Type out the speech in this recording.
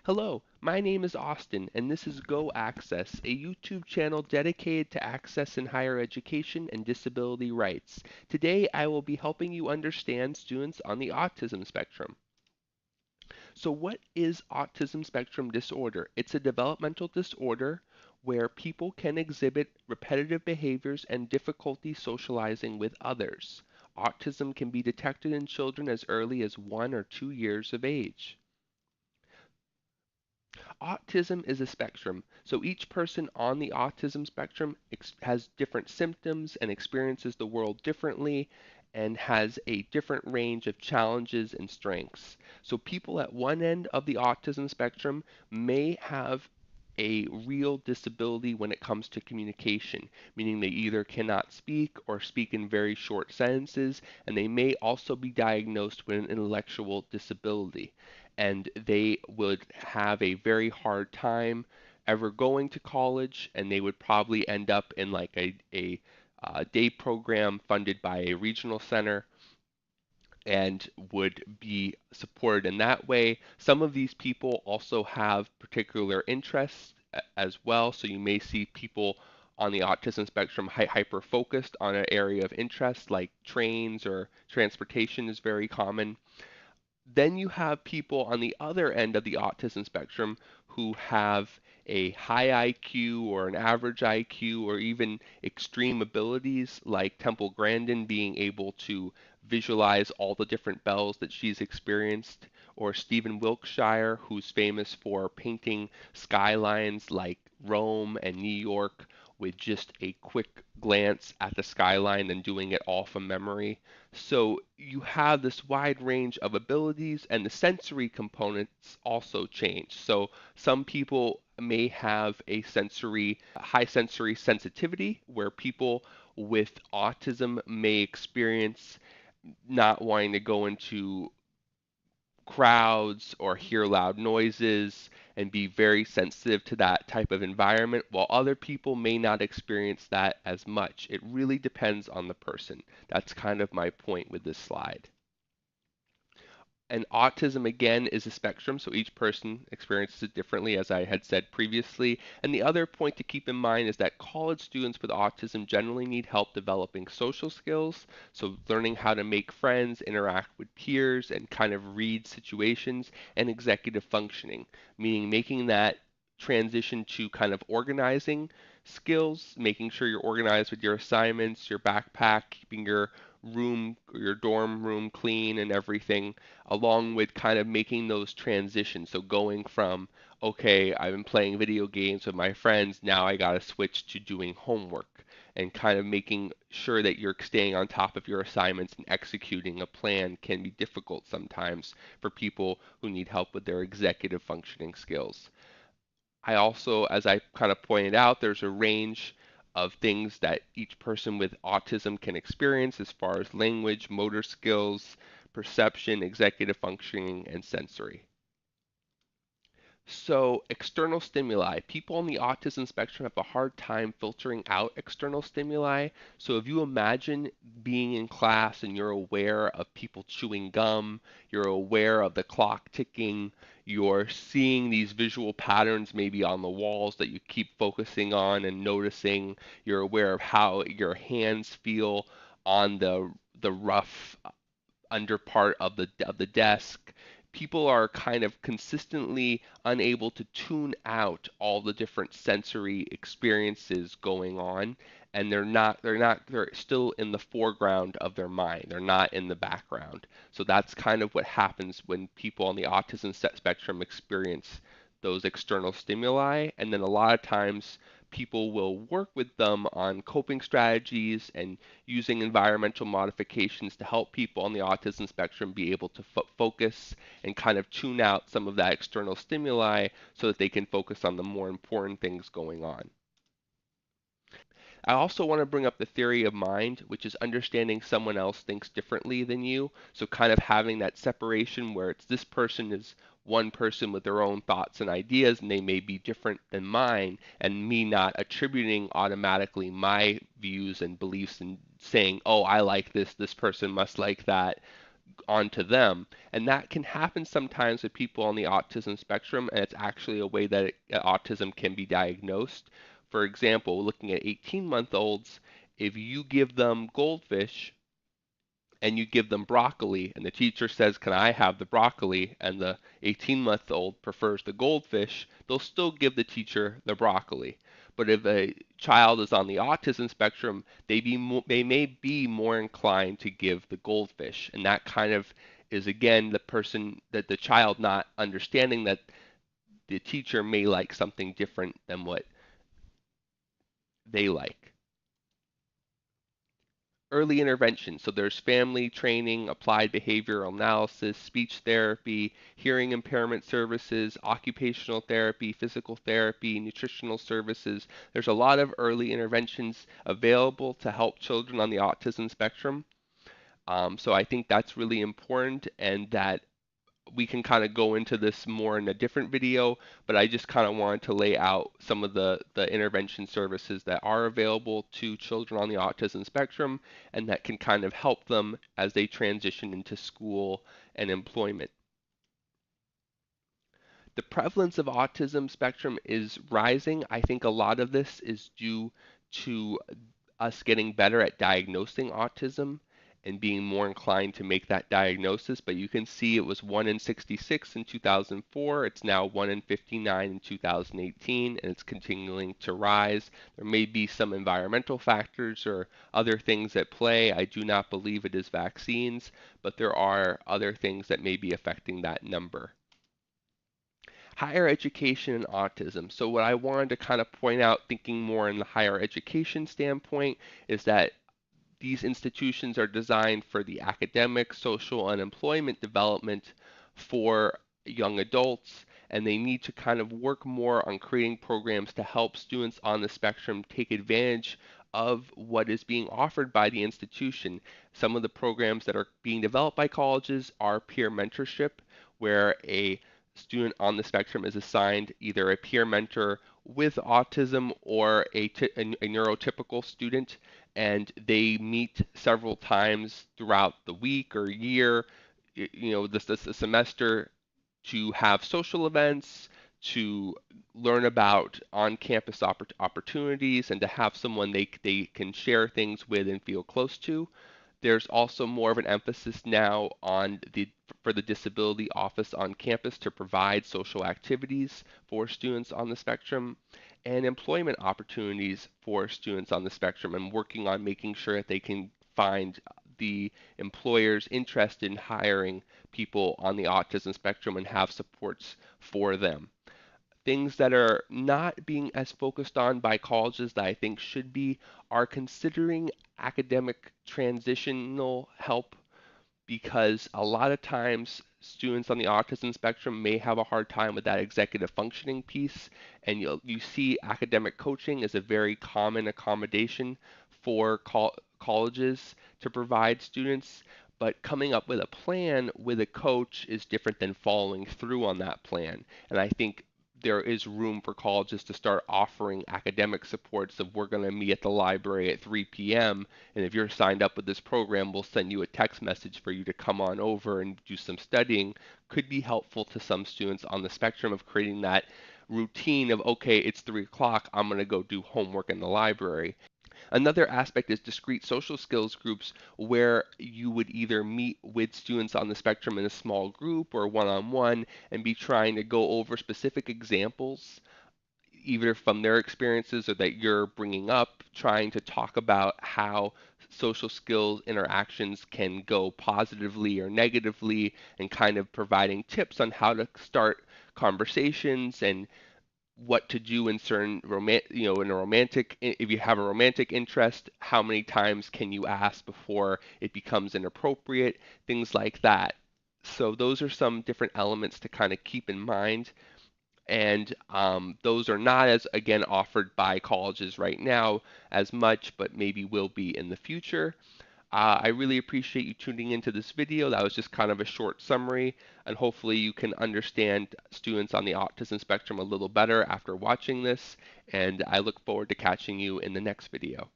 Hello, my name is Austin, and this is Go Access, a YouTube channel dedicated to access in higher education and disability rights. Today, I will be helping you understand students on the autism spectrum. So, what is autism spectrum disorder? It's a developmental disorder where people can exhibit repetitive behaviors and difficulty socializing with others. Autism can be detected in children as early as 1 or 2 years of age. Autism is a spectrum, so each person on the autism spectrum has different symptoms and experiences the world differently and has a different range of challenges and strengths. So people at one end of the autism spectrum may have a real disability when it comes to communication, meaning they either cannot speak or speak in very short sentences, and they may also be diagnosed with an intellectual disability and they would have a very hard time ever going to college, and they would probably end up in like a day program funded by a regional center and would be supported in that way. Some of these people also have particular interests as well, so you may see people on the autism spectrum hyper focused on an area of interest like trains or transportation is very common. Then you have people on the other end of the autism spectrum who have a high IQ or an average IQ or even extreme abilities like Temple Grandin being able to visualize all the different bells that she's experienced, or Stephen Wilkshire, who's famous for painting skylines like Rome and New York with just a quick glance at the skyline and doing it all from memory. So you have this wide range of abilities, and the sensory components also change. So some people may have a high sensory sensitivity, where people with autism may experience not wanting to go into crowds or hear loud noises and be very sensitive to that type of environment, while other people may not experience that as much. It really depends on the person. That's kind of my point with this slide. And autism, again, is a spectrum, so each person experiences it differently, as I had said previously. And the other point to keep in mind is that college students with autism generally need help developing social skills, so learning how to make friends, interact with peers, and kind of read situations, and executive functioning, meaning making that transition to kind of organizing skills, making sure you're organized with your assignments, your backpack, keeping your dorm room clean and everything, along with kind of making those transitions. So going from, okay, I've been playing video games with my friends, now I got to switch to doing homework, and kind of making sure that you're staying on top of your assignments and executing a plan can be difficult sometimes for people who need help with their executive functioning skills. I also, as I kind of pointed out, there's a range of things that each person with autism can experience as far as language, motor skills, perception, executive functioning, and sensory. So, external stimuli. People on the autism spectrum have a hard time filtering out external stimuli. So, if you imagine being in class and you're aware of people chewing gum, you're aware of the clock ticking, you're seeing these visual patterns maybe on the walls that you keep focusing on and noticing, you're aware of how your hands feel on the rough under part of the desk. People are kind of consistently unable to tune out all the different sensory experiences going on, and they're still in the foreground of their mind. They're not in the background. So that's kind of what happens when people on the autism spectrum experience those external stimuli, and then a lot of times people will work with them on coping strategies and using environmental modifications to help people on the autism spectrum be able to focus and kind of tune out some of that external stimuli so that they can focus on the more important things going on. I also want to bring up the theory of mind, which is understanding someone else thinks differently than you. So, kind of having that separation where it's this person is one person with their own thoughts and ideas, and they may be different than mine, and me not attributing automatically my views and beliefs and saying, oh, I like this, this person must like that. onto them. And that can happen sometimes with people on the autism spectrum, and it's actually a way that autism can be diagnosed. For example, looking at 18-month-olds, if you give them goldfish and you give them broccoli, and the teacher says, "Can I have the broccoli?" and the 18-month-old prefers the goldfish, they'll still give the teacher the broccoli. But if a child is on the autism spectrum, they may be more inclined to give the goldfish. And that kind of is, again, the child not understanding that the teacher may like something different than what they like. Early intervention. So there's family training, applied behavioral analysis, speech therapy, hearing impairment services, occupational therapy, physical therapy, nutritional services. There's a lot of early interventions available to help children on the autism spectrum. So I think that's really important, and that we can kind of go into this more in a different video, but I just kind of wanted to lay out some of the intervention services that are available to children on the autism spectrum and that can kind of help them as they transition into school and employment. The prevalence of autism spectrum is rising. I think a lot of this is due to us getting better at diagnosing autism and being more inclined to make that diagnosis. But you can see it was 1 in 66 in 2004. It's now 1 in 59 in 2018, and it's continuing to rise. There may be some environmental factors or other things at play. I do not believe it is vaccines, but there are other things that may be affecting that number. Higher education and autism. So what I wanted to kind of point out, thinking more in the higher education standpoint, is that these institutions are designed for the academic, social, and employment development for young adults, and they need to kind of work more on creating programs to help students on the spectrum take advantage of what is being offered by the institution. Some of the programs that are being developed by colleges are peer mentorship, where a student on the spectrum is assigned either a peer mentor with autism or a neurotypical student, and they meet several times throughout the week or year, this semester, to have social events, to learn about on-campus opportunities, and to have someone they can share things with and feel close to. There's also more of an emphasis now on for the disability office on campus to provide social activities for students on the spectrum and employment opportunities for students on the spectrum, and working on making sure that they can find the employers interested in hiring people on the autism spectrum and have supports for them. Things that are not being as focused on by colleges that I think should be are considering academic transitional help, because a lot of times students on the autism spectrum may have a hard time with that executive functioning piece, and you see academic coaching as a very common accommodation for colleges to provide students. But coming up with a plan with a coach is different than following through on that plan. And I think there is room for colleges to start offering academic supports of, we're going to meet at the library at 3 p.m. and if you're signed up with this program, we'll send you a text message for you to come on over and do some studying, could be helpful to some students on the spectrum of creating that routine of, okay, it's 3 o'clock, I'm going to go do homework in the library. Another aspect is discrete social skills groups, where you would either meet with students on the spectrum in a small group or one-on-one and be trying to go over specific examples, either from their experiences or that you're bringing up, trying to talk about how social skills interactions can go positively or negatively, and kind of providing tips on how to start conversations and what to do in certain in a romantic, if you have a romantic interest, how many times can you ask before it becomes inappropriate, things like that. So those are some different elements to kind of keep in mind, and those are not as, again, offered by colleges right now as much, but maybe will be in the future. I really appreciate you tuning into this video. That was just kind of a short summary, and hopefully you can understand students on the autism spectrum a little better after watching this, and I look forward to catching you in the next video.